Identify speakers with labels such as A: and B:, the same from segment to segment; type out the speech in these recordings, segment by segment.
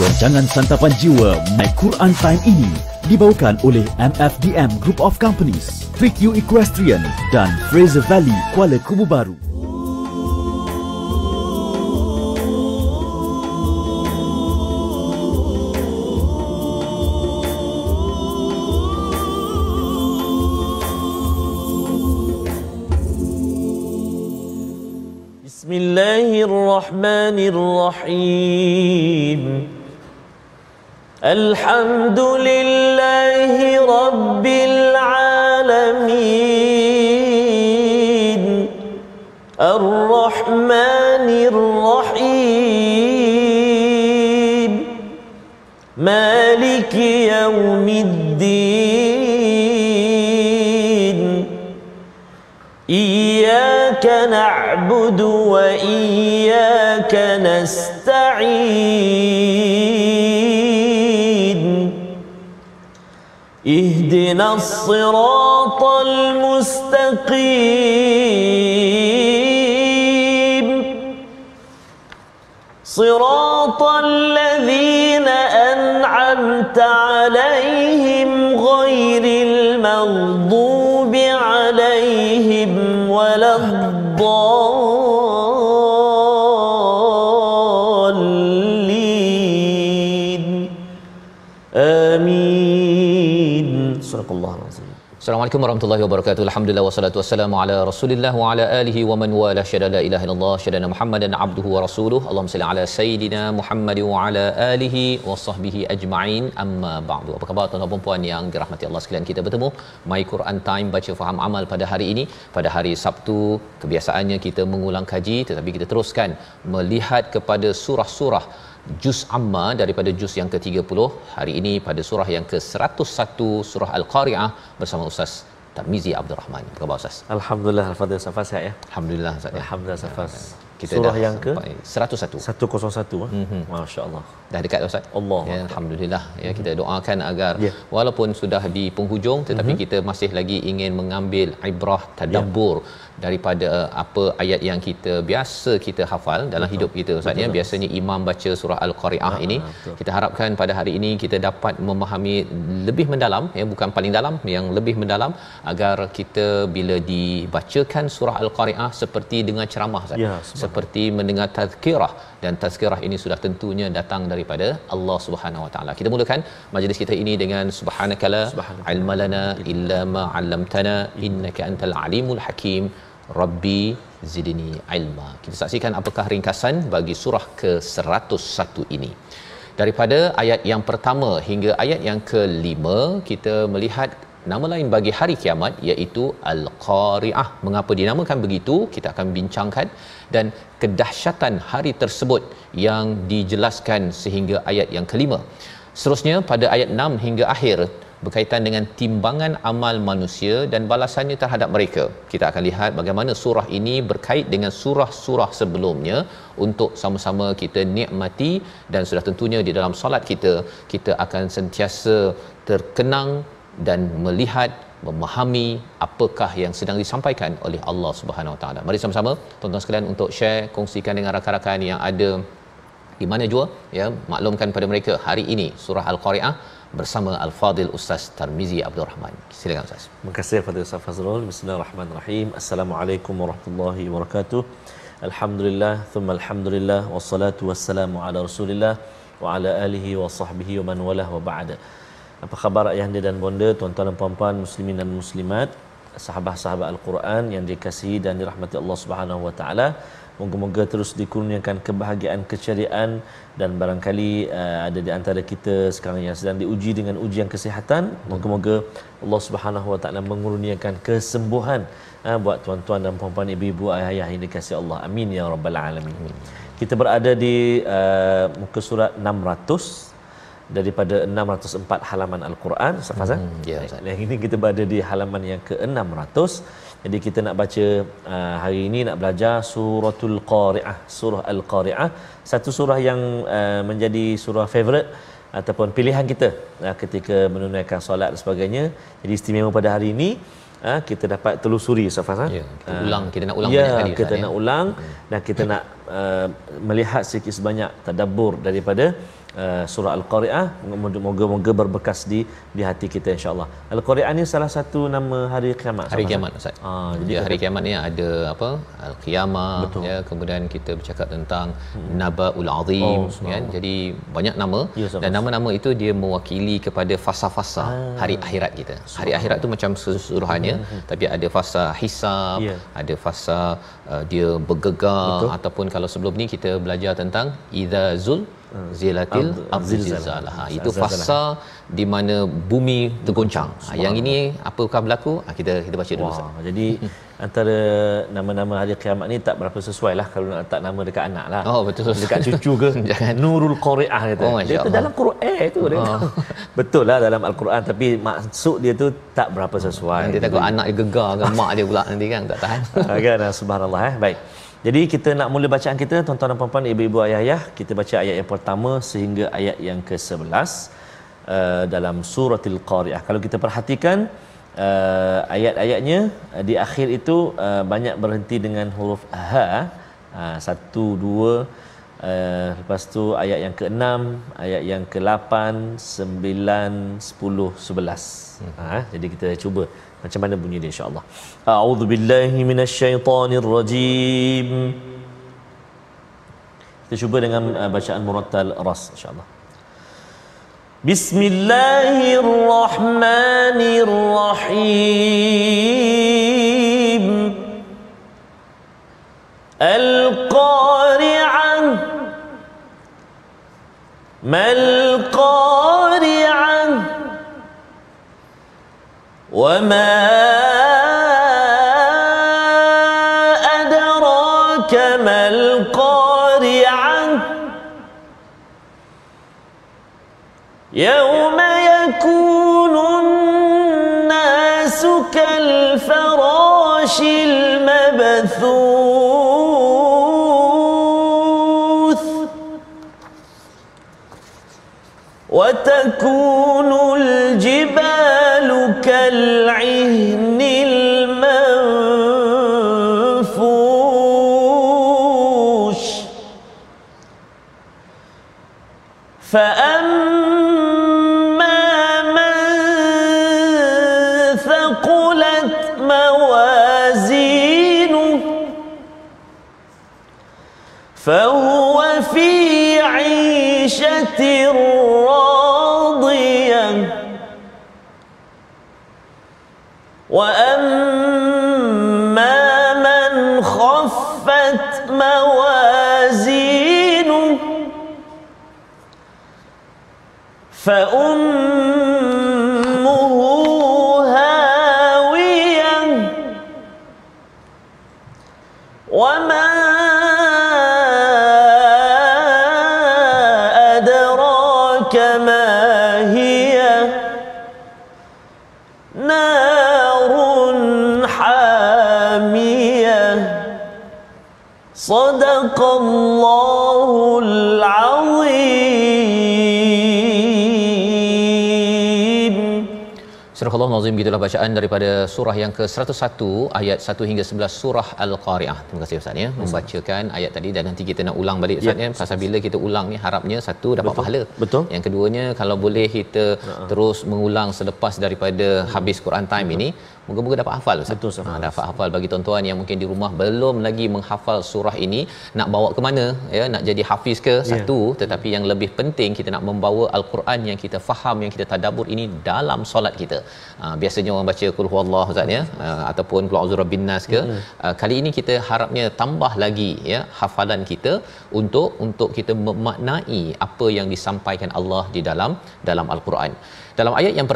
A: Rancangan santapan jiwa My Quran Time ini dibawakan oleh MFDM Group of Companies, FIQ Equestrian dan Fraser Valley Kuala Kubu Baru.
B: Bismillahirrahmanirrahim. Alhamdulillahi Rabbil Alamin. Ar-Rahmanir Rahim. Maliki Yawmiddin. Iyyaka na'budu wa iyyaka nasta'in. Ihdinas siratal mustaqim. Siratal ladzina an'amta 'alaihim ghairil maghdubi 'alaihim waladdallin. Amin. Sadaqallahul azim.
C: Assalamualaikum warahmatullahi wabarakatuh. Alhamdulillah wassalatu wassalamu ala Rasulillah wa ala alihi wa man wala. Syada la ilaha illallah, syada Muhammadan abduhu wa rasuluh. Allahumma salli ala sayidina Muhammad wa ala alihi wa sahbihi ajma'in. Amma ba'du. Apa khabar tuan-tuan dan puan yang dirahmati Allah sekalian? Kita bertemu My Quran Time baca faham amal pada hari ini, pada hari Sabtu. Kebiasaannya kita mengulang kaji, tetapi kita teruskan melihat kepada surah-surah Juz Amma daripada juz yang ke-30. Hari ini pada surah yang ke-101, surah Al-Qari'ah bersama Ustaz Tarmizi Abdul Rahman. Apa khabar Ustaz?
B: Alhamdulillah, Al-Fadhil Safas ya.
C: Alhamdulillah Ustaz.
B: Alhamdulillah Safas.
C: Kita
B: surah
C: dah
B: yang ke
C: 101.
B: 101. Masya-Allah.
C: Dah dekat Ustaz.
B: Allah.
C: Ya, alhamdulillah. Ya, kita doakan agar
B: Yeah.
C: walaupun sudah di penghujung tetapi kita masih lagi ingin mengambil ibrah tadabbur daripada apa ayat yang kita biasa kita hafal dalam hidup kita Ustaz ya. Biasanya imam baca surah Al-Qari'ah ini. Kita harapkan pada hari ini kita dapat memahami lebih mendalam ya, bukan paling dalam, yang lebih mendalam, agar kita bila dibacakan surah Al-Qari'ah seperti dengar ceramah Ustaz.
B: Ya,
C: Seperti mendengar tazkirah, dan tazkirah ini sudah tentunya datang daripada Allah Subhanahu Wa Taala. Kita mulakan majlis kita ini dengan subhanakala ilma lana illa ma 'allamtana innaka antal alimul hakim. Rabbi zidni ilma. Kita saksikan apakah ringkasan bagi surah ke-101 ini. Daripada ayat yang pertama hingga ayat yang ke-5 kita melihat nama lain bagi hari kiamat iaitu Al-Qari'ah. Mengapa dinamakan begitu? Kita akan bincangkan, dan kedahsyatan hari tersebut yang dijelaskan sehingga ayat yang ke-5. Seterusnya pada ayat 6 hingga akhir berkaitan dengan timbangan amal manusia dan balasannya terhadap mereka. Kita akan lihat bagaimana surah ini berkait dengan surah-surah sebelumnya untuk sama-sama kita nikmati, dan sudah tentunya di dalam solat kita akan sentiasa terkenang dan melihat, memahami apakah yang sedang disampaikan oleh Allah Subhanahu Wa Taala. Mari sama-sama tuan-tuan sekalian untuk share, kongsikan dengan rakan-rakan yang ada di mana jua ya, maklumkan pada mereka hari ini surah Al-Qari'ah bersama Al-Fadhil Ustaz Tarmizi Abdul Rahman. Silakan Ustaz.
B: Terima kasih Fadil Ustaz Fazrul. Bismillahirrahmanirrahim. Assalamualaikum warahmatullahi wabarakatuh. Alhamdulillah, thumma alhamdulillah, wassalatu wassalamu ala Rasulillah wa ala alihi wa sahbihi wa man walah wa ba'da. Apa khabar ayah anda dan bonda, tuan-tuan dan puan-puan, muslimin dan muslimat, sahabat-sahabat Al-Quran yang dikasihi dan dirahmati Allah Subhanahu Wa Taala. Moga-moga terus dikurniakan kebahagiaan, keceriaan, dan barangkali ada di antara kita sekarang yang sedang diuji dengan ujian kesihatan. Moga-moga Allah Subhanahu Wa Taala mengurniakan kesembuhan buat tuan-tuan dan puan-puan, ibu-ibu, ayah-ayah yang dikasihi Allah. Amin ya rabbal alamin. Kita berada di muka surat 600 daripada 604 halaman Al-Quran. Ustaz
C: Ya,
B: yang ini kita berada di halaman yang ke-600. Jadi kita nak baca hari ini, nak belajar suratul Qari'ah, surah Al-Qari'ah, satu surah yang menjadi surah favorite ataupun pilihan kita ketika menunaikan solat dan sebagainya. Jadi istimewa pada hari ini kita dapat telusuri Ustaz.
C: Ya, kita nak ulang
B: ya,
C: banyak kali.
B: Kita nak ulang dan kita nak melihat sikit sebanyak tadabbur daripada surah Al-Qari'ah. Moga-moga berbekas di hati kita insya-Allah. Al-Qari'ah ni salah satu nama hari kiamat.
C: Hari kiamat Ustaz. Jadi hari kiamat ni ada apa? Al-Qiyamah ya, kemudian kita bercakap tentang Nabaul Azim kan. Jadi banyak nama dan nama-nama itu dia mewakili kepada fasa-fasa hari akhirat kita. Hari akhirat tu macam keseluruhannya tapi ada fasa hisab, ada fasa dia bergegar ataupun kalau sebelum ni kita belajar tentang idza zilatil zilzalah. Itu fasa di mana bumi tergoncang. Yang ini apakah berlaku? Kita baca dulu Ustaz.
B: Jadi antara nama-nama hari kiamat ni tak berapa sesuai lah kalau nak letak nama dekat anak lah.
C: Betul.
B: Dekat cucu ke jangan Nurul Qari'ah kata. Dia tu dalam Quran tu dia. Betul lah dalam Al-Quran tapi maksud dia tu tak berapa sesuai.
C: Dia takut anak dia gegar ke mak dia pula nanti kan tak tahan.
B: Kan subhanallah Baik. Jadi kita nak mula bacaan kita tuan-tuan dan puan-puan, ibu-ibu, ayah-ayah. Kita baca ayat yang pertama sehingga ayat yang ke-11 dalam suratul Qari'ah. Kalau kita perhatikan ayat-ayatnya di akhir itu banyak berhenti dengan huruf ha. 1 2 lepas tu ayat yang ke-6, ayat yang ke-8, 9, 10, 11. Jadi kita cuba macam mana bunyi dia insya-Allah. A'udzubillahi minasyaitonirrajim. Kita cuba dengan bacaan murattal ras insya-Allah. Bismillahirrahmanirrahim. Al-Qari'ah. Mal Qari'ah. وما أدراك ما القارعة يوم يكون الناس كالفراش المبثوث وتكون الجبال كالعهن المنفوش فأما من ثقلت موازينه فهو في عيشة راضية وأما من خفت موازينه فأمه هاوية وما أدراك ما هي نار حامية صدق الله العظيم.
C: Surah Allah-Nazim, gitulah bacaan daripada surah yang ke-101 ayat 1 hingga 11 surah Al-Qari'ah. Terima kasih Ustaz ya membacakan ayat tadi dan nanti kita nak ulang balik Ustaz ya. Pasal bila kita ulang ni harapnya satu dapat pahala.
B: Betul.
C: Yang keduanya kalau boleh kita terus mengulang selepas daripada habis Quran time ini, moga-moga dapat hafal Ustaz.
B: Betul,
C: dapat hafal bagi tuan-tuan yang mungkin di rumah belum lagi menghafal surah ini, nak bawa ke mana ya, nak jadi hafiz ke satu, tetapi yang lebih penting kita nak membawa al-Quran yang kita faham, yang kita tadabbur ini dalam solat kita. Biasanya orang baca qul huwallahu Ustaz ya, ataupun qul a'udzu birabbin nas ke. Kali ini kita harapnya tambah lagi ya hafalan kita untuk kita memaknai apa yang disampaikan Allah di dalam al-Quran. Dalam ayat yang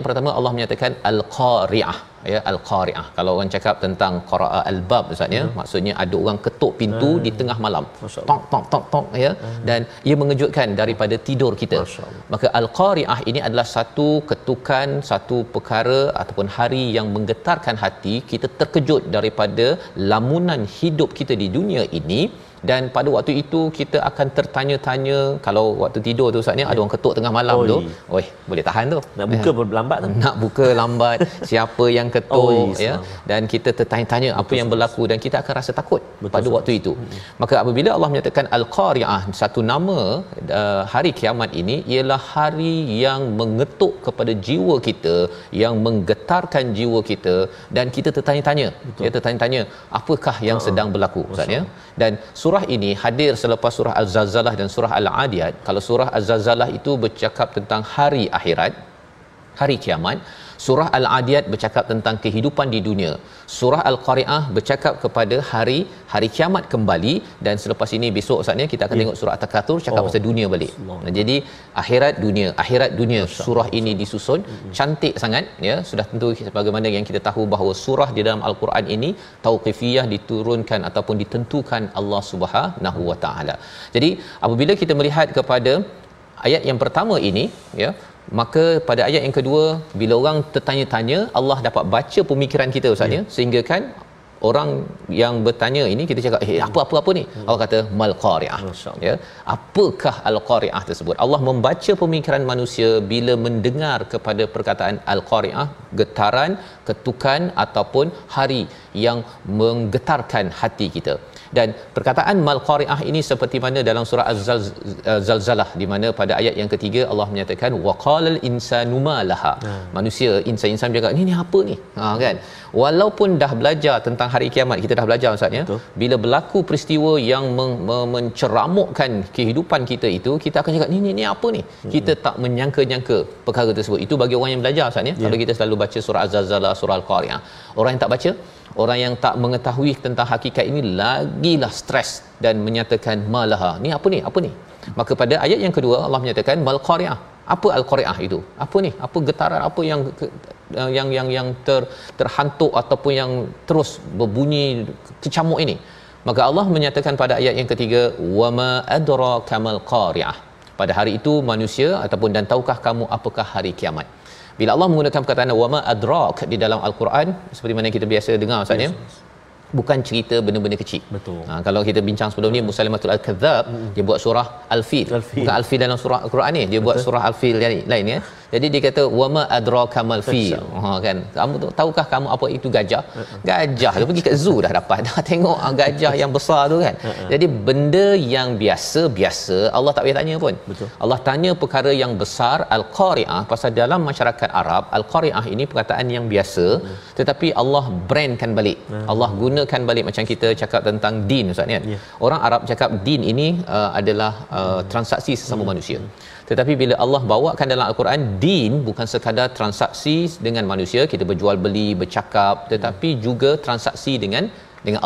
C: pertama, Allah menyatakan al-Qari'ah ya, al-Qari'ah. Kalau orang cakap tentang qara'a al-bab Ustaz ya, maksudnya ada orang ketuk pintu di tengah malam. Tok tok tok tok ya, dan ia mengejutkan daripada tidur kita. Maka al-Qari'ah ini adalah satu ketukan, satu perkara ataupun hari yang menggetarkan hati kita, terkejut daripada lamunan hidup kita di dunia ini. dan pada waktu itu kita akan tertanya-tanya. Kalau waktu tidur tu Ustaz ni, ada orang ketuk tengah malam tu, oi boleh tahan tu,
B: nak buka lambat tu,
C: nak buka lambat, siapa yang ketuk, ya, dan kita tertanya-tanya apa yang berlaku, dan kita akan rasa takut pada waktu itu. Maka apabila Allah menyatakan Al-Qari'ah, satu nama hari kiamat ini ialah hari yang mengetuk kepada jiwa kita, yang menggetarkan jiwa kita, dan kita tertanya-tanya, tertanya-tanya apakah yang sedang berlaku Ustaz, ya. Dan surah ini hadir selepas surah Az-Zalzalah dan surah Al-Adiyat. Kalau surah Az-Zalzalah itu bercakap tentang hari akhirat, hari kiamat. Surah Al-Adiyat bercakap tentang kehidupan di dunia. Surah Al-Qari'ah bercakap kepada hari kiamat kembali, dan selepas ini besok Ustaz, kita akan tengok surah At-Takatsur cakap pasal dunia balik. Jadi akhirat dunia, surah ini disusun cantik sangat, ya. Sudah tentu sebagaimana yang kita tahu bahawa surah di dalam Al-Quran ini tauqifiyah, diturunkan ataupun ditentukan Allah Subhanahu Wa Taala. Jadi apabila kita melihat kepada ayat yang pertama ini, ya, maka pada ayat yang kedua, bila orang tertanya-tanya, Allah dapat baca pemikiran kita Ustaz, ya. Sehingga kan orang yang bertanya ini, kita cakap apa ni, Allah kata mal qari'ah, ya. Apakah al-qari'ah tersebut? Allah membaca pemikiran manusia bila mendengar kepada perkataan al-qari'ah, getaran, ketukan ataupun hari yang menggetarkan hati kita. Dan perkataan mal qari'ah ini seperti mana dalam surah Az-Zalzalah, di mana pada ayat yang ketiga Allah menyatakan waqalal insanu ma laha. Manusia, insan bercakap, ni apa ni? Kan? Walaupun dah belajar tentang hari kiamat, kita dah belajar Ustaz, ya. Bila berlaku peristiwa yang menceramukkan kehidupan kita itu, kita akan cakap ni apa ni? Kita tak menyangka-nyangka perkara tersebut. Itu bagi orang yang belajar Ustaz, ya. Kalau kita selalu baca surah Az-Zalzalah, surah Al-Qari'ah. Orang yang tak baca, orang yang tak mengetahui tentang hakikat ini, lagilah stres dan menyatakan malaha. Ni apa ni? Maka pada ayat yang kedua Allah menyatakan mal qari'ah. Apa al-qari'ah itu? Apa ni? Apa getaran apa yang terhantuk ataupun yang terus berbunyi kecamuk ini? Maka Allah menyatakan pada ayat yang ketiga, wama adraka mal qari'ah. Pada hari itu manusia ataupun dan tahukah kamu apakah hari kiamat? Bila Allah menggunakan perkataan wama adrak di dalam Al-Quran, seperti mana kita biasa dengar Ustaz, ya, bukan cerita benda-benda kecil.
B: Betul.
C: Kalau kita bincang sebelum ni, Musailamatul Al-Kadzab, dia buat surah Al-Fil. Bukan Al-Fil dalam surah Al-Quran ni, dia buat surah Al-Fil lain, ya. Jadi dia kata wama adraka mal fil. Kan, kamu tahukah kamu apa itu gajah? Gajah tu pergi kat zoo dah dapat, dah tengok gajah yang besar tu kan. Jadi benda yang biasa Allah tak payah tanya pun. Betul. Allah tanya perkara yang besar, al-qari'ah, pasal dalam masyarakat Arab al-qari'ah ini perkataan yang biasa, tetapi Allah brandkan balik. Allah gunakan balik, macam kita cakap tentang din Ustaz, kan. Orang Arab cakap din ini adalah transaksi sesama manusia. Tetapi bila Allah bawakan dalam Al-Quran, din bukan sekadar transaksi dengan manusia, kita berjual beli, bercakap, tetapi juga transaksi dengan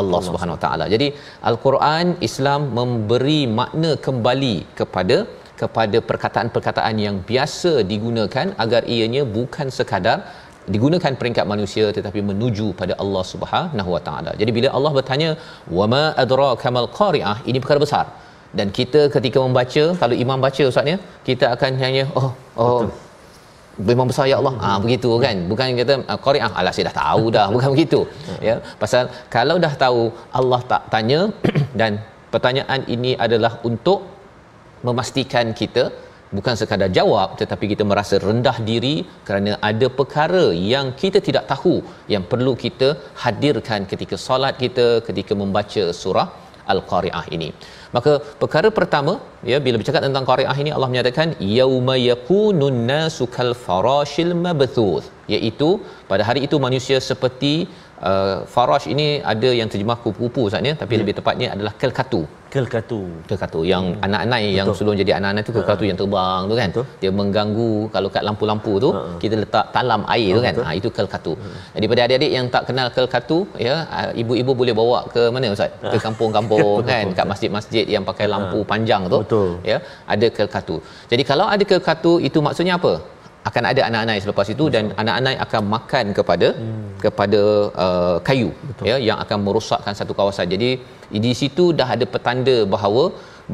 C: Allah Subhanahu Wa Taala. Jadi Al-Quran, Islam memberi makna kembali kepada perkataan-perkataan yang biasa digunakan, agar ianya bukan sekadar digunakan peringkat manusia, tetapi menuju pada Allah Subhanahu Wa Taala. Jadi bila Allah bertanya wama adraka mal qari'ah, ini perkara besar. Dan kita ketika membaca, kalau imam baca Ustaz, ya, kita akan hanya memang besar ya Allah, begitu kan. Bukan kata qari'ah, alah saya dah tahu dah, bukan begitu, ya. Pasal kalau dah tahu, Allah tak tanya. Dan pertanyaan ini adalah untuk memastikan kita bukan sekadar jawab, tetapi kita merasa rendah diri kerana ada perkara yang kita tidak tahu yang perlu kita hadirkan ketika solat kita, ketika membaca surah Al-Qari'ah ini. Maka perkara pertama, ya, bila bercakap tentang Qari'ah ini, Allah menyatakan yauma yakunun nasu kal farashil mabthuth, iaitu pada hari itu manusia seperti farash ini ada yang terjemah kupu-kupu Ustaz, ya, tapi lebih tepatnya adalah kelkatu yang anak-anak yang sebelum jadi anak-anak tu, kelkatu yang terbang tu kan. Dia mengganggu. Kalau kat lampu-lampu tu kita letak talam air tu kan, itu kelkatu. Jadi pada adik-adik yang tak kenal kelkatu, ya, ibu-ibu boleh bawa ke mana Ustaz? Ke kampung-kampung kan, kat masjid-masjid yang pakai lampu panjang tu. Ya, ada kelkatu. Jadi kalau ada kelkatu, itu maksudnya apa? Akan ada anak-anak selepas itu, dan anak-anak akan makan kepada kayu, ya, yang akan merosakkan satu kawasan. Jadi di situ dah ada petanda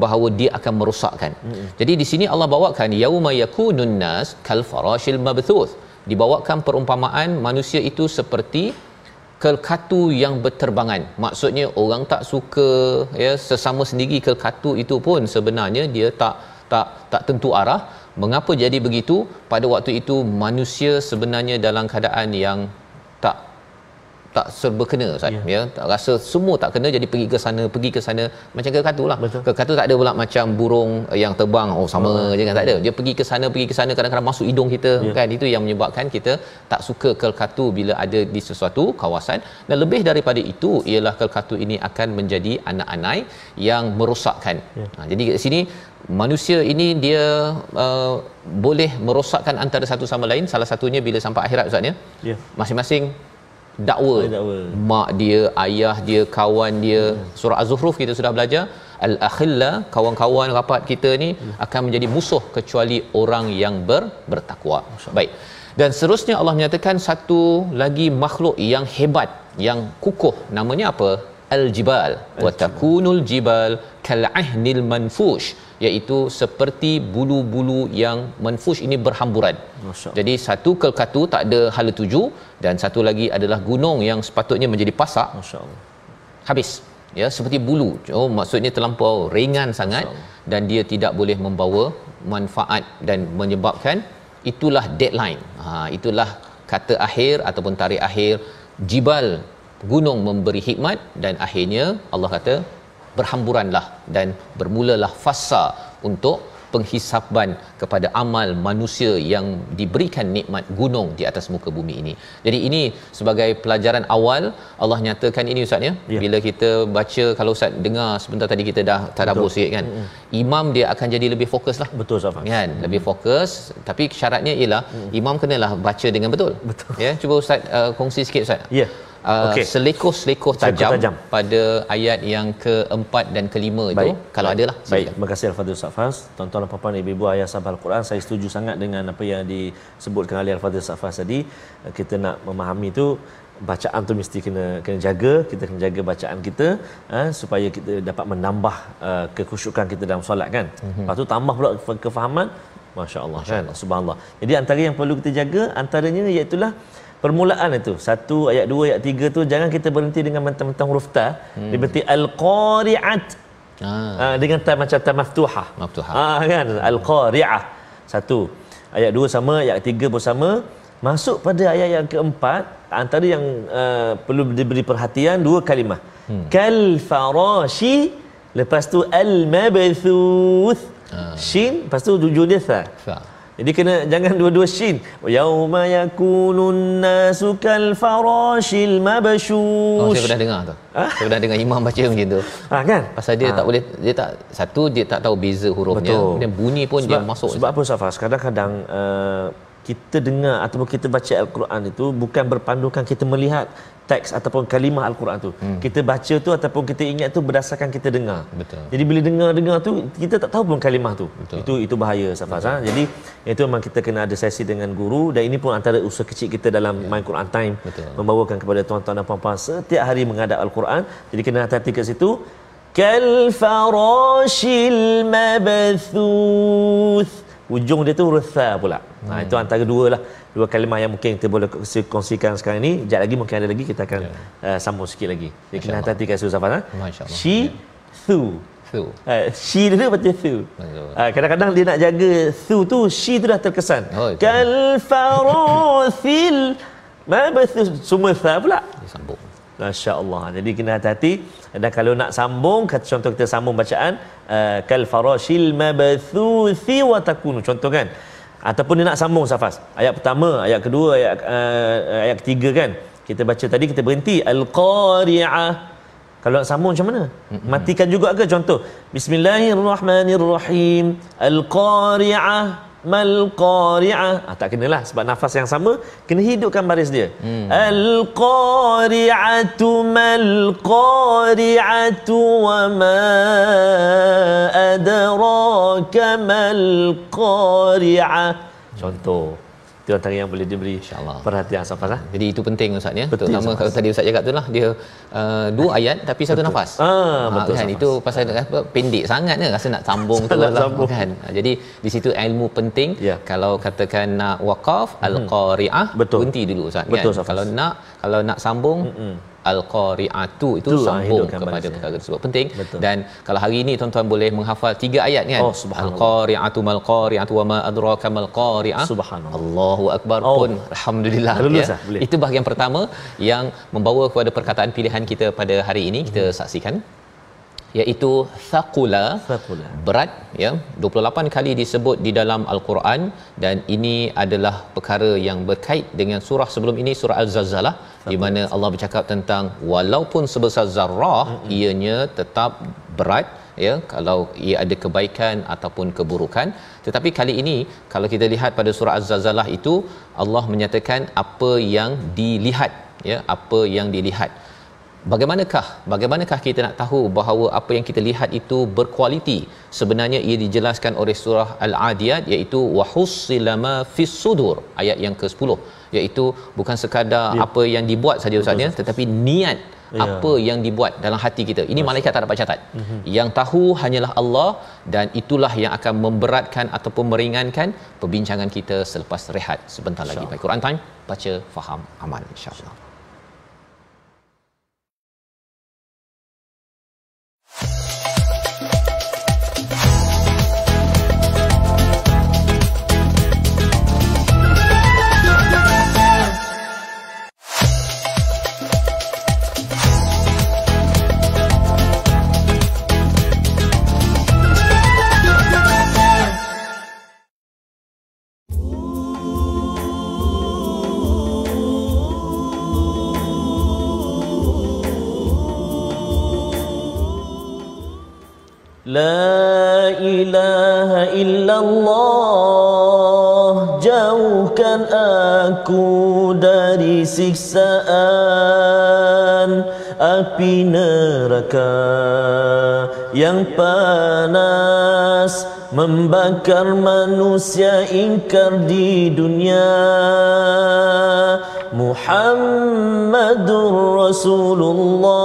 C: bahawa dia akan merosakkan. Jadi di sini Allah bawakan yauma yakunun nas kal farashil mabthuth, dibawakan perumpamaan manusia itu seperti kelkatu yang berterbangan. Maksudnya orang tak suka, ya, sesama sendiri kelkatu itu pun sebenarnya dia tak tentu arah. Mengapa jadi begitu? Pada waktu itu manusia sebenarnya dalam keadaan yang tak serba kena, Ustaz, ya, tak rasa semua tak kena, jadi pergi ke sana macam kelkatu lah. Kelkatu tak ada pula macam burung yang terbang sama je kan, tak ada. Dia pergi ke sana kadang-kadang masuk hidung kita, kan. Itu yang menyebabkan kita tak suka kelkatu bila ada di sesuatu kawasan. Dan lebih daripada itu ialah kelkatu ini akan menjadi anak-anai yang merosakkan. Jadi kat sini manusia ini dia boleh merosakkan antara satu sama lain. Salah satunya bila sampai akhirat, Ustaz, ya. Masing-masing dakwa mak dia, ayah dia, kawan dia. Surah Az-Zukhruf kita sudah belajar, al-akhilla, kawan-kawan rapat kita ni akan menjadi musuh kecuali orang yang bertakwa. Baik. Dan seterusnya Allah menyatakan satu lagi makhluk yang hebat, yang kukuh, namanya apa? Al-jibal. Wa takunul jibal kal'ahnil manfush, iaitu seperti bulu-bulu yang manfush, ini berhamburan. Jadi satu kelkatu tak ada hala tuju, dan satu lagi adalah gunung yang sepatutnya menjadi pasak. Habis, ya, seperti bulu. Maksudnya terlampau ringan sangat, dan dia tidak boleh membawa manfaat dan menyebabkan, itulah deadline. Itulah kata akhir ataupun tarikh akhir. Jibal, gunung memberi hikmat, dan akhirnya Allah kata berhamburanlah dan bermulalah fasa untuk penghisaban kepada amal manusia yang diberikan nikmat gunung di atas muka bumi ini. Jadi ini sebagai pelajaran awal Allah nyatakan ini, Ustaz, ya. Bila kita baca, kalau Ustaz dengar sebentar tadi kita dah tadabbur sikit kan. Imam dia akan jadi lebih fokus lah.
B: Betul, Ustaz.
C: Kan? Lebih fokus, tapi syaratnya ialah imam kenalah baca dengan betul. Ya, cuba Ustaz kongsi sikit, Ustaz.
B: Ya.
C: Selekoh-selekoh tajam pada ayat yang ke-4 dan ke-5 itu, kalau ada lah.
B: Baik, terima kasih Al-Fadhil Ustaz Faz. Tuan-tuan dan puan-puan, ibu-ibu, ayah sahabat Al-Quran, saya setuju sangat dengan apa yang disebutkan oleh Al-Fadhil Ustaz Faz tadi. Kita nak memahami itu, bacaan tu mesti kena jaga. Kita kena jaga bacaan kita, supaya kita dapat menambah kekhusyukan kita dalam solat, kan. Lepas tu tambah pula kefahaman, masya-Allah, kan. Subhanallah. Jadi antara yang perlu kita jaga antaranya iaitulah permulaan itu. 1 ayat 2 ayat 3 tu jangan kita berhenti dengan mentang-mentang huruf ta. Dia berhenti al-qari'at. Dengan ta macam ta maftuhah. Kan, al-qari'ah. 1 ayat 2 sama, ayat 3 pun sama. Masuk pada ayat yang ke-4, antara yang perlu diberi perhatian, 2 kalimah. Kal farashi, lepas tu al-mabthuth. Shin, lepas tu hujung dia tha. Jadi jangan dua-dua shin. Yauma yakunun nasu kal farashil mabshush.
C: Saya pernah dengar tu. Saya pernah dengar imam baca macam tu.
B: Kan?
C: Pasal dia tak boleh, dia tak tahu beza hurufnya. Kemudian bunyi pun dia masuk.
B: Sebab apa, Safas? Kadang-kadang kita dengar ataupun kita baca Al-Quran itu bukan berpandukan kita melihat teks ataupun kalimah Al-Quran tu. Kita baca tu ataupun kita ingat tu berdasarkan kita dengar. Jadi bila dengar tu kita tak tahu pun kalimah tu. Itu bahaya, Safas. Jadi itu memang kita kena ada sesi dengan guru, dan ini pun antara usaha kecil kita dalam My Quran Time, membawakan kepada tuan-tuan dan puan-puan setiap hari menghadap Al-Quran. Jadi kena hati-hati kat situ. Kal farashil mabthuth, ujung dia tu huruf tha pula. Itu antara dua kalimah yang mungkin kita boleh kongsikan sekarang ni. Sekejap lagi mungkin ada lagi, kita akan sambung sikit lagi. Jadi kena hati-hati kat situ, Safan. Shi thu. Shi dulu baca thu. Kadang-kadang dia nak jaga thu tu, shi tu dah terkesan. Kal farasil mabthuth, semua tha pula
C: disambung.
B: Masya-Allah. Jadi kena hati-hati. Dan kalau nak sambung, contoh kita sambung bacaan kal farashil mabthuthi wa takunu, contoh kan. Ataupun dia nak sambung, Safas. Ayat pertama, ayat kedua, ayat ketiga, kan. Kita baca tadi, kita berhenti al-qari'ah. Kalau nak sambung macam mana? Matikan juga ke? Contoh, Bismillahirrahmanirrahim. Al-qari'ah mal qari'ah. Tak kenalah sebab nafas yang sama, kena hidupkan baris dia. Al-qari'atu mal qari'atu wa ma adraka mal qari'ah. Contoh. Itu antara yang boleh diberi perhatian Safas.
C: Jadi itu penting Ustaz ya.
B: Betul,
C: Terutama kalau tadi Ustaz cakap itulah dia 2 ayat tapi satu nafas.
B: Betul
C: kan itu pasal apa pendek sangat ni rasa nak sambung tu lah kan. Jadi di situ ilmu penting. Kalau katakan nak waqaf al-qari'ah berhenti dulu Ustaz kan. Kalau nak sambung al-qari'atu itu sambung kepada perkara tersebut penting. Dan kalau hari ini tuan-tuan boleh menghafal 3 ayat kan, al-qari'atu mal qari'atu wa ma adraka mal qari'ah,
B: subhanallah,
C: Allahu akbar pun alhamdulillah ya. Itu bahagian pertama yang membawa kepada perkataan pilihan kita pada hari ini. Kita saksikan iaitu thaqula, berat ya, 28 kali disebut di dalam al-Quran, dan ini adalah perkara yang berkait dengan surah sebelum ini, surah al-Zalzalah, di mana Allah bercakap tentang walaupun sebesar zarrah ianya tetap berat ya, kalau ia ada kebaikan ataupun keburukan. Tetapi kali ini kalau kita lihat pada surah az-Zalzalah itu Allah menyatakan apa yang dilihat ya, apa yang dilihat. Bagaimanakah kita nak tahu bahawa apa yang kita lihat itu berkualiti? Sebenarnya ia dijelaskan oleh surah Al-Adiyat, iaitu wahusila ma fis sudur, ayat yang ke-10, iaitu bukan sekadar apa yang dibuat saja Ustaz ya, tetapi niat apa yang dibuat dalam hati kita. Ini malaikat tak dapat catat. Yang tahu hanyalah Allah, dan itulah yang akan memberatkan ataupun meringankan perbincangan kita selepas rehat sebentar lagi. Baik, Quran Time, baca, faham, amal, insya-Allah.
B: La ilaha illallah, jauhkan aku dari siksaan api neraka yang panas membakar manusia ingkar di dunia. Muhammadur Rasulullah,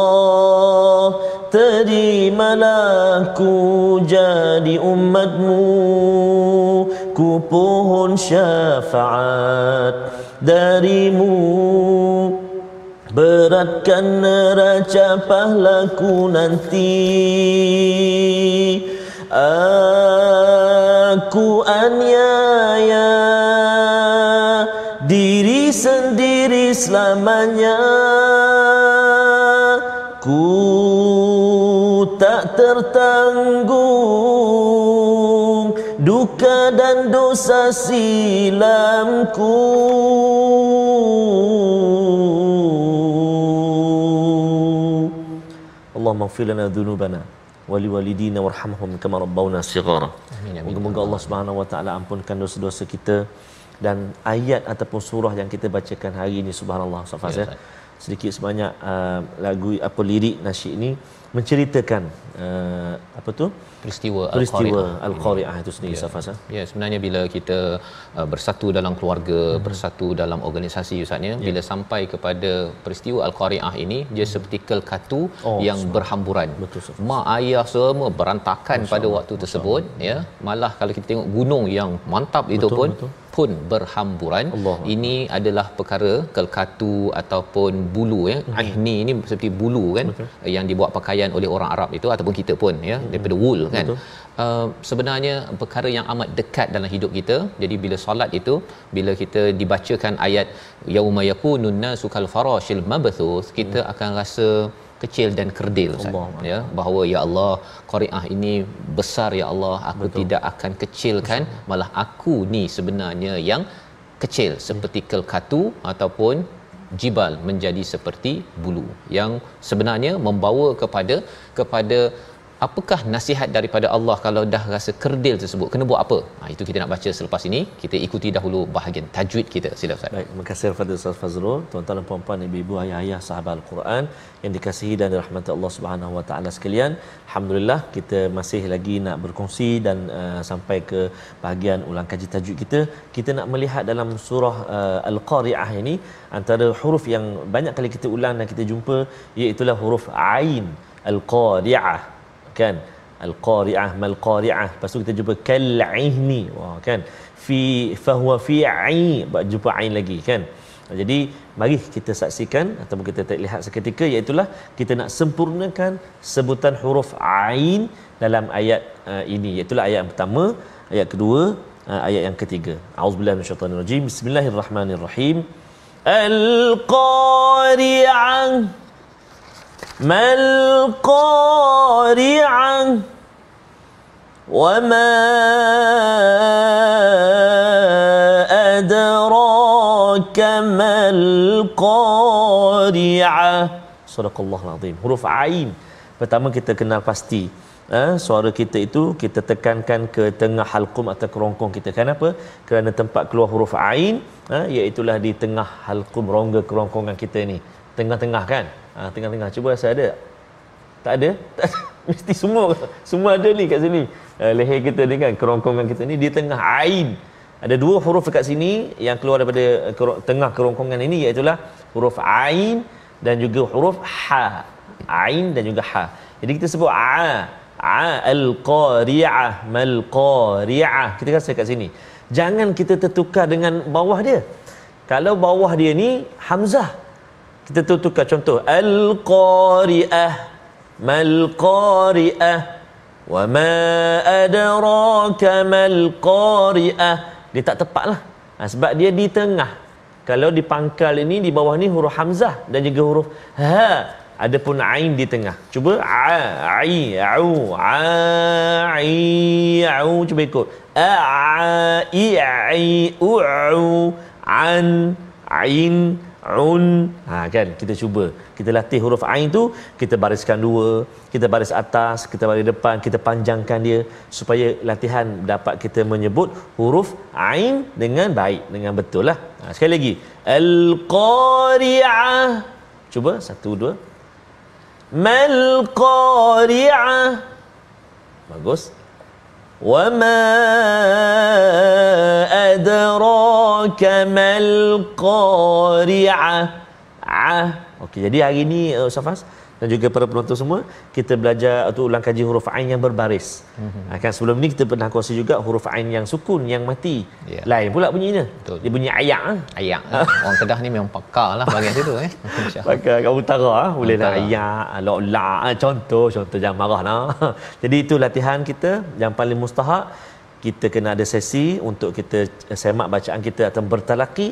B: terimalah ku jadi umatmu, ku pohon syafaat darimu. Beratkan neraca pahlaku nanti, aku aniaya diri sendiri selamanya. Ku tak tertanggung duka dan dosa silamku. Allahumma ighfir lana dhunubana wa liwalidina warhamhum kama rabbawna shighara. Moga-moga Allah Subhanahu wa taala ampunkan dosa-dosa kita. Dan ayat ataupun surah yang kita bacakan hari ini, subhanallah Safas ya, sedikit sebanyak lagu lirik nasyid ini menceritakan peristiwa al-qari'ah itu sendiri, Safas.
C: Ya, sebenarnya bila kita bersatu dalam keluarga, bersatu dalam organisasi Ustaz ya, bila sampai kepada peristiwa al-qari'ah ini, dia seperti kelkatu yang berhamburan. Mak ayah semua berantakan pada waktu tersebut ya. Malah kalau kita tengok gunung yang mantap itu pun berhamburan. Ini adalah perkara kelkatu ataupun bulu ya. Ahni ini seperti bulu kan, yang dibuat pakaian oleh orang Arab itu ataupun kita pun ya, daripada wool kan. Sebenarnya perkara yang amat dekat dalam hidup kita. Jadi bila solat itu, bila kita dibacakan ayat yauma yakunun nasu kal farashil mabthus, kita akan rasa kecil dan kerdil ya, bahawa ya Allah, qari'ah ini besar ya Allah, aku tidak akan kecilkan, malah aku ni sebenarnya yang kecil seperti kelkatu ataupun jibal menjadi seperti bulu, yang sebenarnya membawa kepada apakah nasihat daripada Allah kalau dah rasa kerdil tersebut? Kena buat apa? Itu kita nak baca selepas ini. Kita ikuti dahulu bahagian tajwid kita. Sila Ustaz.
B: Baik, terima kasih kepada Ustaz Fazrul, tuan-tuan dan puan-puan, ibu-ibu, ayah-ayah sahabat Al-Quran yang dikasihi dan dirahmati Allah Subhanahu Wa Taala sekalian. Alhamdulillah kita masih lagi nak berkongsi dan sampai ke bahagian ulang kaji tajwid kita. Kita nak melihat dalam surah Al-Qari'ah ini antara huruf yang banyak kali kita ulang dan kita jumpa, iaitu huruf Ain. Al-Qari'ah, kan? Al-Qari'ah, mal-Qari'ah. Lepas tu kita jumpa kal-'ihni, wah, kan? Fi fahuwa fi 'ain, jumpa ain lagi, kan? Jadi mari kita saksikan ataupun kita lihat seketika, iaitu kita nak sempurnakan sebutan huruf ain dalam ayat ini, iaitu ayat yang pertama, ayat kedua, ayat yang ketiga. Auzubillahi minasyaitanirrajim. Bismillahirrahmanirrahim. Al-Qari'ah, mal-Qari'ah, wa ma adraka mal-Qari'ah. Sadaqallahul azim. Huruf ain pertama kita kenal pasti. Suara kita itu kita tekankan ke tengah halqum atau kerongkong kita. Kenapa? Kerana tempat keluar huruf ain iaitulah di tengah halqum, rongga kerongkongan kita ni. Tengah-tengah, kan? Tengah-tengah. Cuba rasa ada? Tak ada? Mesti semua ada ni kat sini. Leher kita ni, kan, kerongkongan kita ni di tengah ain. Ada dua huruf dekat sini yang keluar daripada tengah kerongkongan ini, iaitu huruf ain dan juga huruf ha. Ain dan juga ha. Jadi kita sebut al-Qari'ah, mal-Qari'ah. Kita rasa kat sini. Jangan kita tertukar dengan bawah dia. Kalau bawah dia ni hamzah, kita tukar. Contoh, al-Qari'ah, mal-Qari'ah, wa ma adraka mal-Qari'ah. Dia tak tepat lah. Sebab dia di tengah. Kalau di pangkal ini, di bawah ni huruf hamzah dan juga huruf ha. Adapun ain di tengah. Cuba au. Cuba ikut. An, ain, un. Kan, kita cuba. Kita latih huruf ain tu, kita bariskan dua, kita baris atas, kita baris depan, kita panjangkan dia supaya latihan dapat kita menyebut huruf ain dengan baik, dengan betul lah. Sekali lagi. Al-Qari'ah. Cuba, 1, 2. Mal-Qari'ah. Bagus. Wa ma adraka mal-Qari'ah. Okey, jadi hari ni Ustaz Fas dan juga para penonton semua, kita belajar atau ulang kaji huruf ain yang berbaris. Kan sebelum ni kita pernah kongsi juga huruf ain yang sukun, yang mati. Lain pula bunyinya. Betul. Dia bunyi ayak. Ayak.
C: Orang Kedah ni memang pakar lah bahagian situ.
B: Pakar kat utara boleh lah ayak, la, contoh jangan marah lah. Jadi itu latihan kita yang paling mustahak. Kita kena ada sesi untuk kita semak bacaan kita atau bertalaki,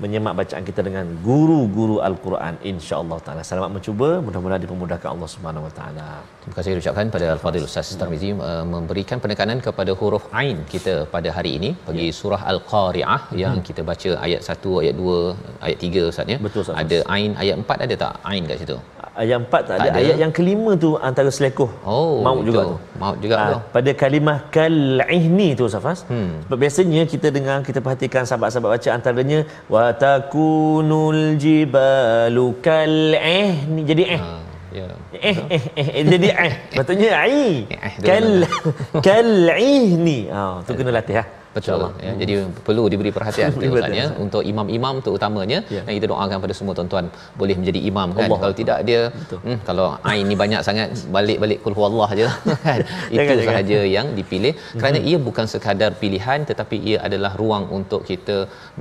B: menyemak bacaan kita dengan guru-guru Al-Quran, insya-Allah taala. Selamat mencuba, mudah-mudahan dipermudahkan Allah Subhanahu Wa Taala.
C: Terima kasih ucapkan pada Al-Fadhil Ustaz Tarmizi memberikan penekanan kepada huruf ain kita pada hari ini bagi surah Al-Qari'ah yang kita baca ayat 1, ayat 2, ayat 3 Ustaz ya.
B: Betul, Ustaz.
C: Ada ain, ayat 4 ada tak ain kat situ?
B: Ayat 4 tak ada. Ayat yang kelima tu antara selekoh. Maut juga tu.
C: Maut juga tu.
B: Pada kalimah kal-ihni tu Safas. Sebab biasanya kita dengar, kita perhatikan sahabat-sahabat baca antaranya wa takunul jibalu kal-ihni. Jadi jadi betulnya kal-ihni. Tu kena latih lah.
C: Betul ya. Jadi perlu diberi perhatian Ustaz ya untuk imam-imam terutamanya. Dan kita doakan pada semua tuan-tuan boleh menjadi imam kan. Allah. Kalau tidak dia kalau ain ni banyak sangat, balik-balik qul huwallah aje kan. Itu sahaja yang dipilih kerana ia bukan sekadar pilihan tetapi ia adalah ruang untuk kita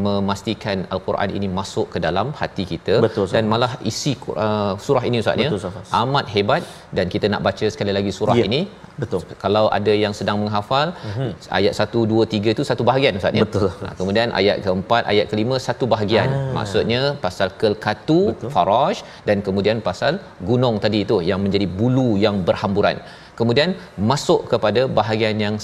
C: memastikan Al-Quran ini masuk ke dalam hati kita.
B: Betul,
C: dan malah isi surah ini Ustaz ya amat hebat dan kita nak baca sekali lagi surah ini.
B: Betul.
C: Kalau ada yang sedang menghafal ayat 1, 2, 3 itu satu bahagian Ustaz ya.
B: Betul.
C: Kemudian ayat keempat, ayat kelima satu bahagian. Maksudnya pasal kelkatu, faraj dan kemudian pasal gunung tadi itu yang menjadi bulu yang berhamburan. Kemudian masuk kepada bahagian yang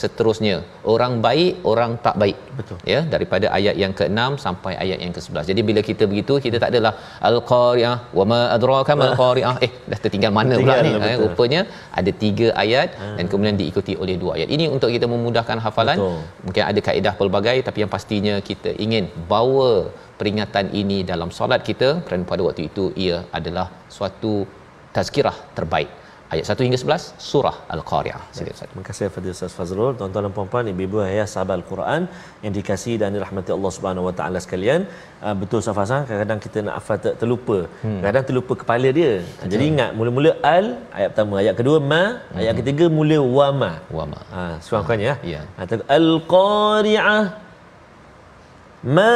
C: seterusnya, orang baik, orang tak baik.
B: Betul.
C: Ya, daripada ayat yang ke-6 sampai ayat yang ke-11. Jadi bila kita begitu, kita tak adalah al-qari'ah wa ma adraka mal qari'ah, dah tertinggal mana pula ni. Rupanya ada 3 ayat dan kemudian diikuti oleh 2 ayat. Ini untuk kita memudahkan hafalan. Betul. Mungkin ada kaedah pelbagai, tapi yang pastinya kita ingin bawa peringatan ini dalam solat kita, kerana pada waktu itu ia adalah suatu tazkirah terbaik. Ayat 1 hingga 11 surah Al-Qari'ah. Sila Ustaz.
B: Terima kasih kepada Ustaz Fazrul. Tuan-tuan dan puan-puan, ibu-ibu ayah sahabat Al-Quran yang dikasihi dan dirahmati Allah Subhanahu Wa Taala sekalian. Betul Ustaz Fazrul, kadang-kadang kita nak hafal terlupa. Kadang terlupa kepala dia. Jadi ingat mula-mula al ayat pertama, ayat kedua ma, ayat ketiga mula wa ma. Sekurang-kurangnya ya. Al-Qari'ah. Ma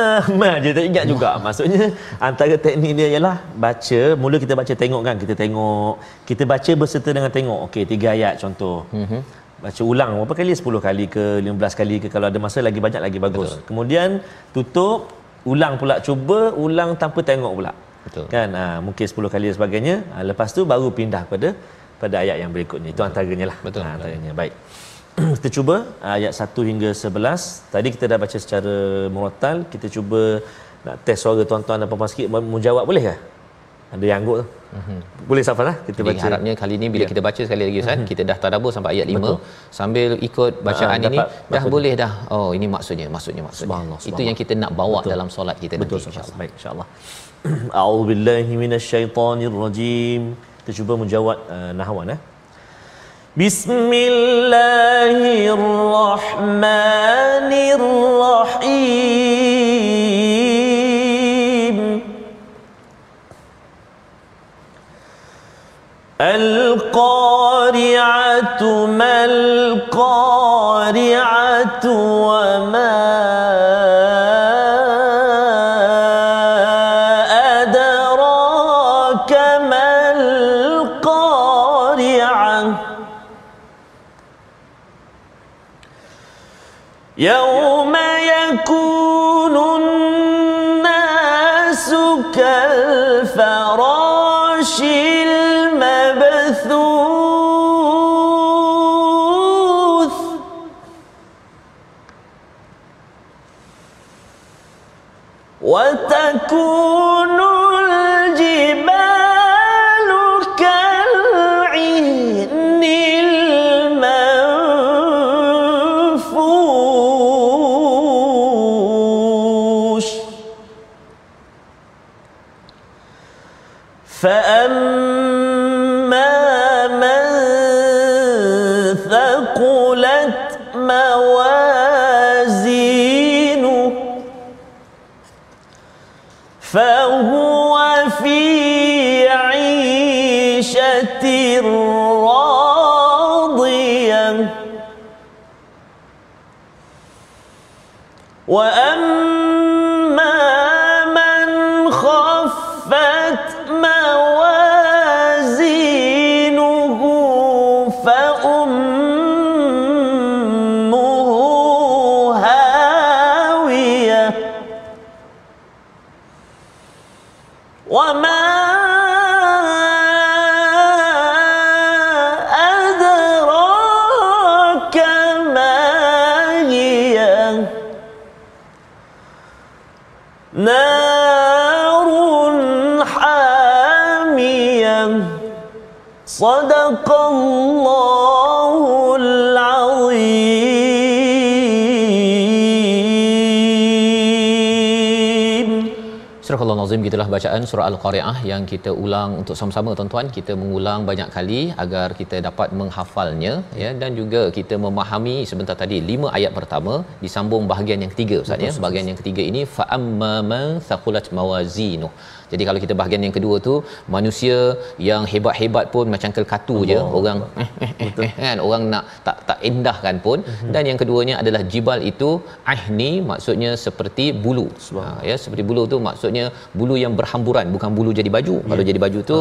B: dia tak ingat juga. Maksudnya antara teknik dia ialah baca, mula kita baca tengok kan, kita baca berserta dengan tengok. Okey, 3 ayat contoh. Baca ulang berapa kali? 10 kali ke 15 kali ke, kalau ada masa lagi banyak lagi bagus. Betul. Kemudian tutup, ulang pula, cuba ulang tanpa tengok pula.
C: Betul.
B: Kan? Mungkin 10 kali dan sebagainya. Lepas tu baru pindah pada ayat yang berikutnya. Itu antaranya lah.
C: Betul.
B: Antaranya. Baik. Kita cuba ayat 1 hingga 11. Tadi kita dah baca secara murattal. Kita cuba nak test suara tuan-tuan dan puan-puan sikit. Menjawab boleh ke? Ada yang angguk tu. Boleh Safal lah kita baca.
C: Harapnya kali ni bila kita baca sekali lagi Ustaz, kita dah tadabbur sampai ayat 5. Betul. Sambil ikut bacaan ini dah boleh dah. Oh, ini maksudnya. Itu yang kita nak bawa dalam solat kita nanti insya-Allah. Baik,
B: insya-Allah. A'udzubillahi minasyaitonirrajim. Kita cuba menjawab nahwan Bismillahirrahmanirrahim. Al-qari'atu mal qari'atu wa ma adraka mal qari'ah. يوم يكون الناس كالفراش المبثوث وتكون الجبال كالعهن المنفوش فأما من ثقلت موازينه فهو في عيشة راضية وأما من خفت موازينه فأمه هاوية وما أدراك ما هي نار حامية صدق الله العظيم.
C: Surah Al-Nazim, gitulah bacaan surah Al-Qari'ah yang kita ulang untuk sama-sama tuan-tuan. Kita mengulang banyak kali agar kita dapat menghafalnya ya, dan juga kita memahami sebentar tadi 5 ayat pertama disambung bahagian yang ketiga Ustaz ya. Bahagian yang ketiga ini fa amma man thaqulat mawazinuh. Jadi kalau kita bahagian yang kedua tu, manusia yang hebat-hebat pun macam kelkatu je, orang kan, orang nak tak indahkan pun. Dan yang keduanya adalah jibal itu ahni, maksudnya seperti bulu. Ya, seperti bulu tu maksudnya bulu yang berhamburan, bukan bulu jadi baju. Kalau jadi baju tu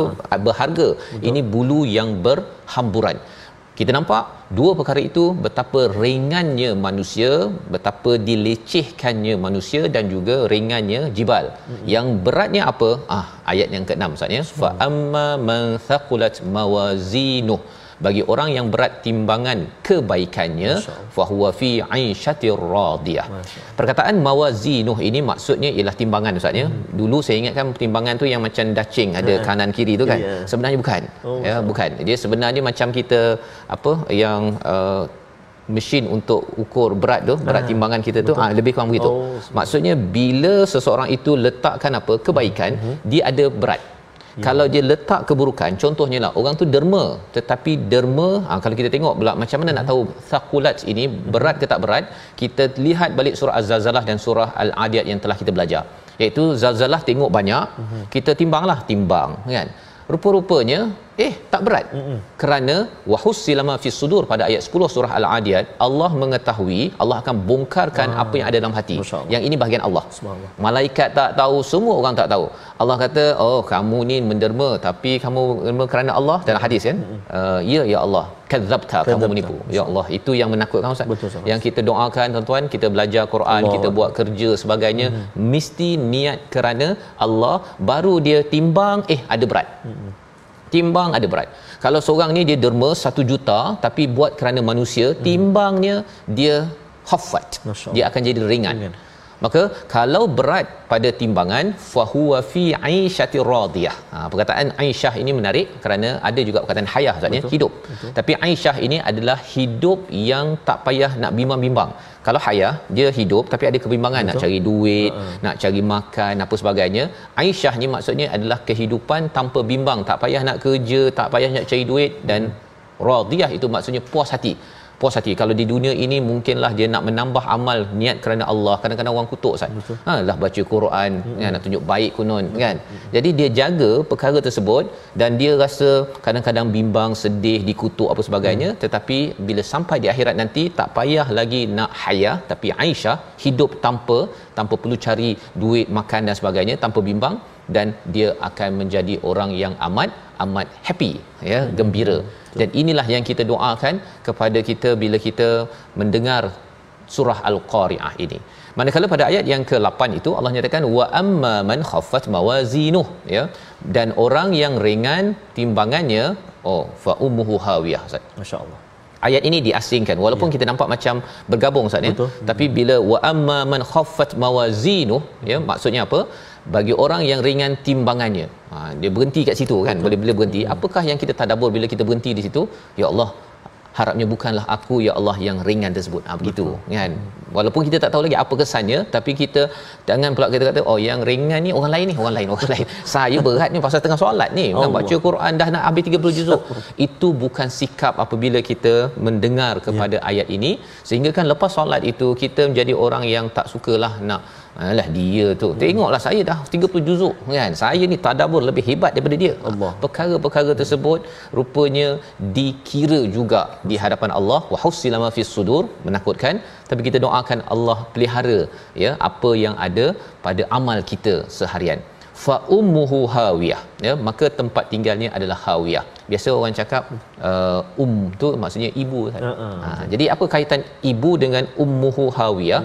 C: berharga. Ini bulu yang berhamburan. Kita nampak dua perkara itu, betapa ringannya manusia, betapa dilecehkannya manusia, dan juga ringannya jibal. Yang beratnya apa? Ayat yang ke-6 Ustaz ya. Fa amma man thaqulat mawazinuh. bagi orang yang berat timbangan kebaikannya fahuwa fi 'aishatir radiyah. Perkataan mawazinuh ini maksudnya ialah timbangan Ustaz ya. Dulu saya ingatkan timbangan tu yang macam dacing ada kanan kiri tu kan. Sebenarnya bukan. Bukan. Dia sebenarnya macam kita apa yang mesin untuk ukur berat tu, berat timbangan kita tu, lebih kurang begitu. Maksudnya bila seseorang itu letakkan apa kebaikan, dia ada berat. Kalau dia letak keburukan, contohnya lah orang tu derma, tetapi derma kalau kita tengok pula macam mana nak tahu thaqulat ini berat ke tak berat, kita lihat balik surah Az-Zalzalah dan surah Al-Adiyat yang telah kita belajar. Iaitu Zalzalah tengok banyak, kita timbang kan. Rupa-rupanya tak berat. Kerana wahusilama fis sudur pada ayat 10 surah Al-Adiyat, Allah mengetahui, Allah akan bongkarkan apa yang ada dalam hati. Yang ini bahagian Allah. Malaikat tak tahu, semua orang tak tahu. Allah kata, oh kamu ni menderma tapi kamu menderma kerana Allah, dalam hadis kan. Ya Allah, kadzabta, kamu menipu. Ya Allah, itu yang menakutkan Ustaz.
B: Betul,
C: yang kita doakan tuan-tuan, kita belajar Quran, Allah, kita buat kerja sebagainya, mesti niat kerana Allah, baru dia timbang ada berat. Timbang ada berat. Kalau seorang ni dia derma 1 juta tapi buat kerana manusia, timbangnya dia khaffat, dia akan jadi ringan. Maka kalau berat pada timbangan fahuwa fi 'aishatir radiyah. Perkataan Aisyah ini menarik kerana ada juga perkataan hayah Ustaz ya, hidup. Tapi Aisyah ini adalah hidup yang tak payah nak bimbang-bimbang. Kalau hayah dia hidup tapi ada kebimbangan, nak cari duit, nak cari makan apa sebagainya. Aisyah ni maksudnya adalah kehidupan tanpa bimbang, tak payah nak kerja, tak payah nak cari duit, dan radiyah itu maksudnya puas hati. Puas hati. Kalau di dunia ini mungkinlah dia nak menambah amal niat kerana Allah. Kadang-kadang orang kutuk Ustaz. Lah baca Quran kan, nak tunjuk baik konon kan. Jadi dia jaga perkara tersebut dan dia rasa kadang-kadang bimbang, sedih, dikutuk apa sebagainya, tetapi bila sampai di akhirat nanti tak payah lagi nak hayah, tapi Aisyah hidup tanpa perlu cari duit, makan dan sebagainya, tanpa bimbang, dan dia akan menjadi orang yang amat happy ya, gembira. Dan inilah yang kita doakan kepada kita bila kita mendengar surah Al-Qari'ah ini. Manakala pada ayat yang ke-8 itu Allah nyatakan wa amma man khaffat mawazinuh ya, dan orang yang ringan timbangannya fa ummuhu hawiyah.
B: Masya-Allah.
C: Ayat ini diasingkan walaupun kita nampak macam bergabung Ustaz ya. Tapi bila wa amma man khaffat mawazinuh ya, maksudnya apa? Bagi orang yang ringan timbangannya. Dia berhenti kat situ kan. Bila berhenti, apakah yang kita tadabbur bila kita berhenti di situ? Ya Allah, harapnya bukanlah aku ya Allah yang ringan tersebut. Begitu kan. Walaupun kita tak tahu lagi apa kesannya, tapi kita jangan pula kita kata yang ringan ni orang lain. Saya berat ni pasal tengah solat ni, nak baca Quran dah nak habis 30 juzuk. Itu bukan sikap apabila kita mendengar kepada ayat ini, sehingga kan lepas solat itu kita menjadi orang yang tak sukalah nak dia tu. Tengoklah saya dah 30 juzuk kan. Saya ni tadabbur lebih hebat daripada dia. Perkara-perkara tersebut rupanya dikira juga di hadapan Allah. Wa husilama fis sudur, menakutkan, tapi kita doakan Allah pelihara ya apa yang ada pada amal kita seharian. Fa ummuhu hawiyah ya, maka tempat tinggalnya adalah hawiyah. Biasa orang cakap tu maksudnya ibu kan. Jadi apa kaitan ibu dengan ummuhu hawiyah?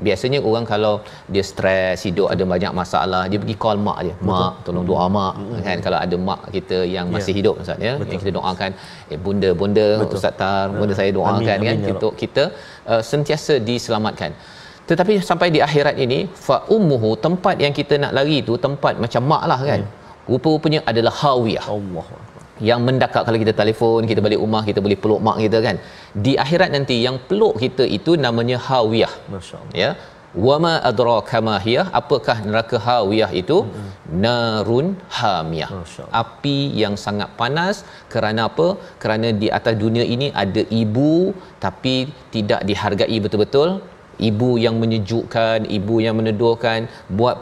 C: Biasanya orang kalau dia stres, hidup ada banyak masalah, dia pergi call mak dia. Mak, tolong doa mak kan. Kalau ada mak kita yang masih hidup Ustaz ya, yang kita doakan bunda Ustaz Tar, bunda saya doakan kan, untuk kita sentiasa diselamatkan. Tetapi sampai di akhirat ini fa ummuhu, tempat yang kita nak lari tu tempat macam mak lah kan. Rupa-rupanya adalah hawiyah. Allah yang mendekat. Kalau kita telefon, kita balik rumah, kita boleh peluk mak kita kan. Di akhirat nanti yang peluk kita itu namanya hawiyah. Masya-Allah. Ya. Wama adraka ma hiya, apakah neraka hawiyah itu? Narun hamiyah. Api yang sangat panas. Kerana apa? Kerana di atas dunia ini ada ibu tapi tidak dihargai betul-betul. Ibu yang menyejukkan, ibu yang meneduhkan, buat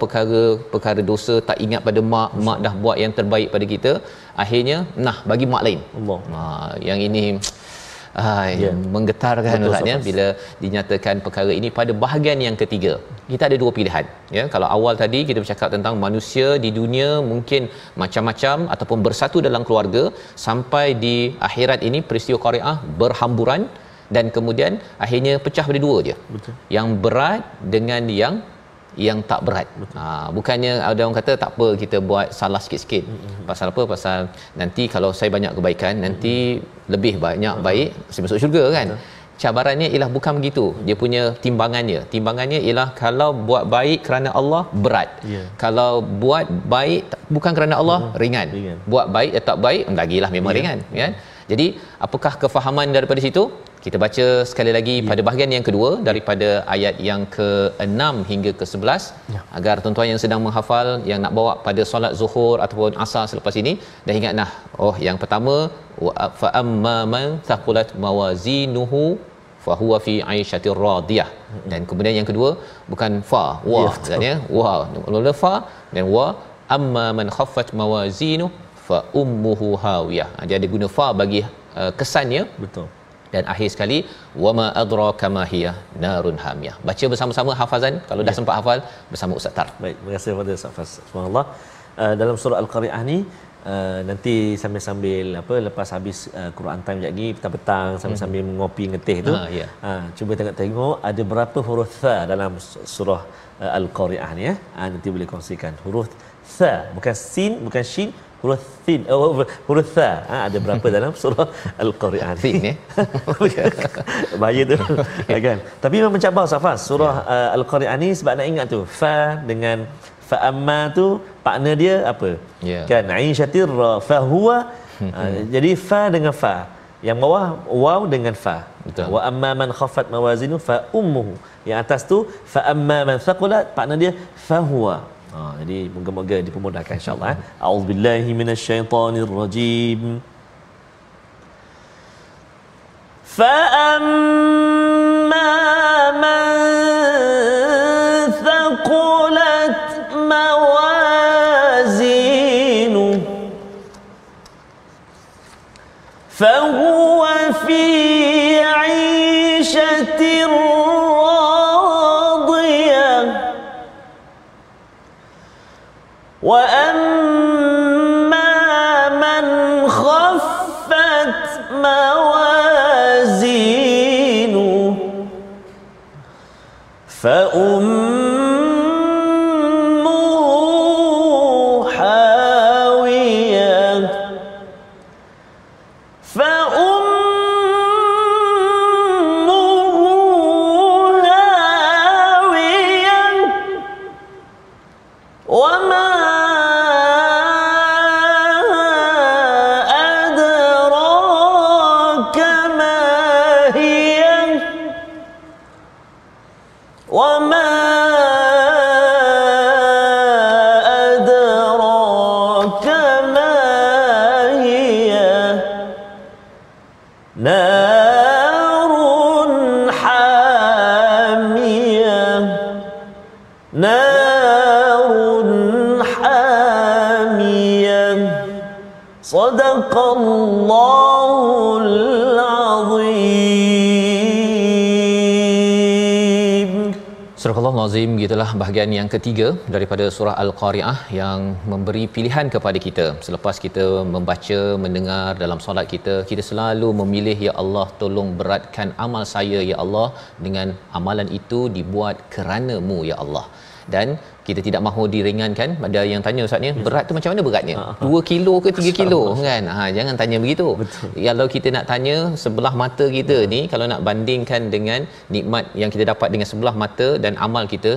C: perkara dosa, tak ingat pada mak dah buat yang terbaik pada kita, akhirnya bagi mak lain. Yang ini menggetarkan Ustaz ya, bila dinyatakan perkara ini pada bahagian yang ketiga. Kita ada 2 pilihan ya. Kalau awal tadi kita bercakap tentang manusia di dunia mungkin macam-macam ataupun bersatu dalam keluarga, sampai di akhirat ini peristiwa Qari'ah berhamburan dan kemudian akhirnya pecah pada 2 je. Betul. Yang berat dengan yang yang tak berat. Bukannya ada orang kata tak apa kita buat salah sikit-sikit. Pasal apa? Pasal nanti kalau saya banyak kebaikan, nanti lebih banyak baik saya masuk syurga kan. Cabarannya ialah bukan begitu. Dia punya timbangannya ialah kalau buat baik kerana Allah berat. Kalau buat baik bukan kerana Allah ringan. Buat baik tak baik lagilah memang ringan kan. Jadi apakah kefahaman daripada situ? Kita baca sekali lagi pada bahagian yang kedua daripada ayat yang ke-6 hingga ke-11 agar tuan-tuan yang sedang menghafal, yang nak bawa pada solat zuhur ataupun asar selepas ini dah ingat dah. Yang pertama fa amma man thaqulat mawazinuhu fa huwa fi 'aishatir radiyah. Dan kemudian yang kedua bukan fa, wa maksudnya wa fa dan wa amma man khaffat mawazinu fa ummuhu hawiyah. Dia ada guna fa bagi kesannya.
B: Betul.
C: Dan akhir sekali wama adraka ma hiya narun hamiyah. Baca bersama-sama hafazan kalau dah sempat hafal bersama Ustaz Tar.
B: Baik, terima kasih kepada Ustaz Fas. Subhanallah. Dalam surah Al-Qari'ah ni nanti sambil lepas habis Quran time sekejap lagi petang-petang sambil mengopi ngeteh tu. Cuba tengok ada berapa huruf tha dalam surah Al-Qari'ah ni ya. Nanti boleh kongsikan huruf tha, bukan sin, bukan shin, huruf thin, huruf tha. Ada berapa dalam surah Al-Qari'ah
C: thin ni?
B: Bahaya tu. Kan. Tapi memang mencabar Safas surah Al-Qari'ah ni sebab nak ingat tu fa dengan fa amma tu partner dia apa? Kan aishatir fa huwa. Jadi fa dengan fa. Yang bawah waw dengan fa. Betul. Wa amma man khaffat mawazinu fa ummuhu. Yang atas tu fa amma man thaqulat partner dia fa huwa. Jadi moga-moga dipermudahkan insya-Allah. A'udzubillahi minasyaitonirrajim. Fa amma man thaqulat mawazinu fa huwa fi 'ishatir وَأَمَّا مَنْ خَفَّتْ مَوَازِينُهُ فَأُمُّهُ حَاوِيَةٌ وَمَا أدراك ما هي نار حامية صدق الله العظيم.
C: Surah Al-Azim, gitulah bahagian yang ketiga daripada surah Al-Qari'ah yang memberi pilihan kepada kita. Selepas kita membaca, mendengar dalam solat kita, kita selalu memilih, ya Allah tolong beratkan amal saya ya Allah, dengan amalan itu dibuat kerana-Mu ya Allah. Dan kita tidak mahu diringankan. Ada yang tanya Ustaz ni, berat tu macam mana beratnya? 2 kilo ke 3 kilo kan? Jangan tanya begitu. Betul. Kalau kita nak tanya sebelah mata kita ni, kalau nak bandingkan dengan nikmat yang kita dapat dengan sebelah mata dan amal kita,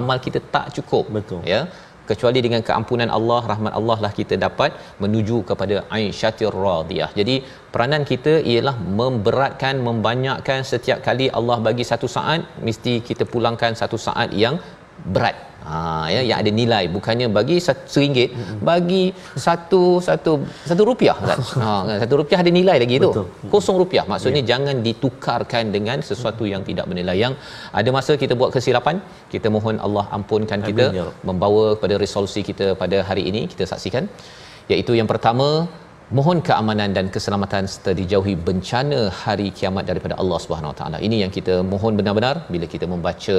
C: amal kita tak cukup.
B: Betul.
C: Ya. Kecuali dengan keampunan Allah, rahmat Allah lah kita dapat menuju kepada aisyatir radiyah. Jadi peranan kita ialah memberatkan, membanyakkan. Setiap kali Allah bagi 1 saat, mesti kita pulangkan 1 saat yang berat. Yang ada nilai, bukannya bagi RM1, bagi satu rupiah kan. RM1 ada nilai lagi tu. RM0 maksudnya jangan ditukarkan dengan sesuatu yang tidak bernilai. Yang ada masa kita buat kesilapan, kita mohon Allah ampunkan kita. Membawa kepada resolusi kita pada hari ini, kita saksikan, iaitu yang pertama, mohon keamanan dan keselamatan serta dijauhi bencana hari kiamat daripada Allah Subhanahu Wa Taala. Ini yang kita mohon benar-benar bila kita membaca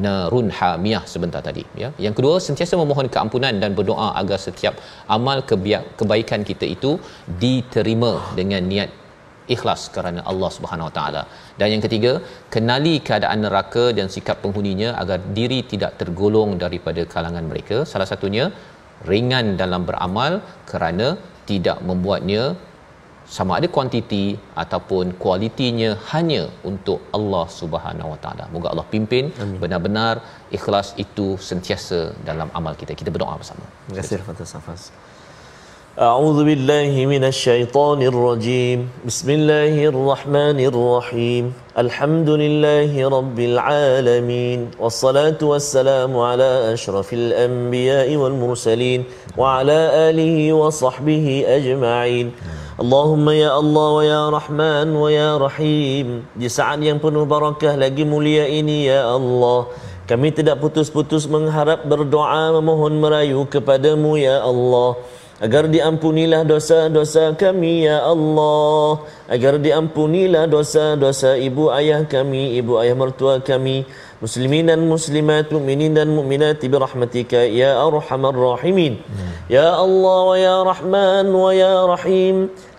C: narun hamiyah sebentar tadi, ya. Yang kedua, sentiasa memohon keampunan dan berdoa agar setiap amal kebaikan kita itu diterima dengan niat ikhlas kerana Allah Subhanahu Wa Taala. Dan yang ketiga, kenali keadaan neraka dan sikap penghuninya agar diri tidak tergolong daripada kalangan mereka. Salah satunya ringan dalam beramal kerana tidak membuatnya sama ada kuantiti ataupun kualitinya hanya untuk Allah Subhanahu Wa Taala. Moga Allah pimpin. Amin. Benar-benar ikhlas itu sentiasa dalam amal kita. Kita berdoa bersama.
B: Terima kasih Fatah Safas. A'udzu billahi minasyaitonir rajim. Bismillahirrahmanirrahim. Alhamdulillahi rabbil alamin. Wassalatu wassalamu ala asyrafil anbiya'i wal mursalin wa ala alihi wa sahbihi ajma'in. Allahumma ya Allah wa ya Rahman wa ya Rahim. Di saat yang penuh barakah lagi mulia ini ya Allah, kami tidak putus-putus mengharap, berdoa, memohon, merayu kepadamu ya Allah, agar diampunilah dosa-dosa kami ya Allah, agar diampunilah dosa-dosa ibu ayah kami, ibu ayah mertua kami, muslimin dan muslimat, mukminin dan mukminat birahmatika ya arhamar rahimin. Ya Allah wa ya Rahman wa ya Rahim,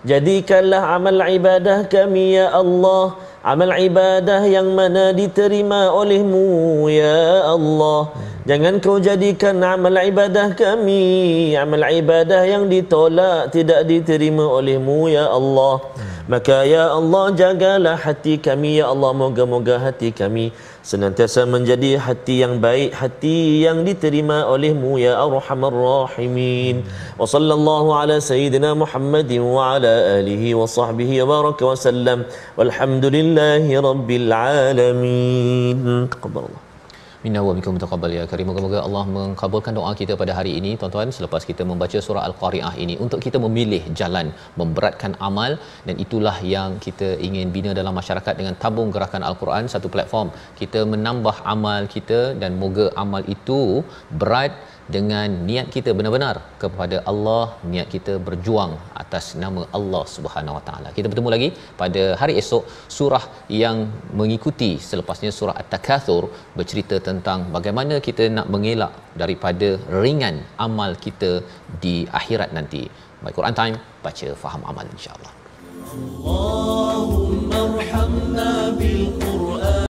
B: jadikanlah amal ibadah kami ya Allah amal ibadah yang mana diterima olehmu ya Allah. Jangan kau jadikan amal ibadah kami amal ibadah yang ditolak, tidak diterima olehmu ya Allah. Maka ya Allah, jagalah hati kami ya Allah. Moga-moga hati kami senantiasa menjadi hati yang baik, hati yang diterima olehmu ya arhamar rahimin. Wa sallallahu ala sayyidina Muhammadin wa ala alihi wa sahbihi wa baraka wa sallam. Walhamdulillahi rabbil alamin. Taqabbalallah
C: minna wa minkum taqabbal ya karim. Moga-moga Allah mengabulkan doa kita pada hari ini tuan-tuan, selepas kita membaca surah Al-Qari'ah ini, untuk kita memilih jalan memberatkan amal, dan itulah yang kita ingin bina dalam masyarakat dengan tabung gerakan Al-Quran, satu platform kita menambah amal kita, dan moga amal itu berat dengan niat kita benar-benar kepada Allah, niat kita berjuang atas nama Allah Subhanahu Wa Taala. Kita bertemu lagi pada hari esok, surah yang mengikuti selepasnya, surah At-Takatsur, bercerita tentang bagaimana kita nak mengelak daripada ringan amal kita di akhirat nanti. My Quran Time, baca faham amal, insya-Allah.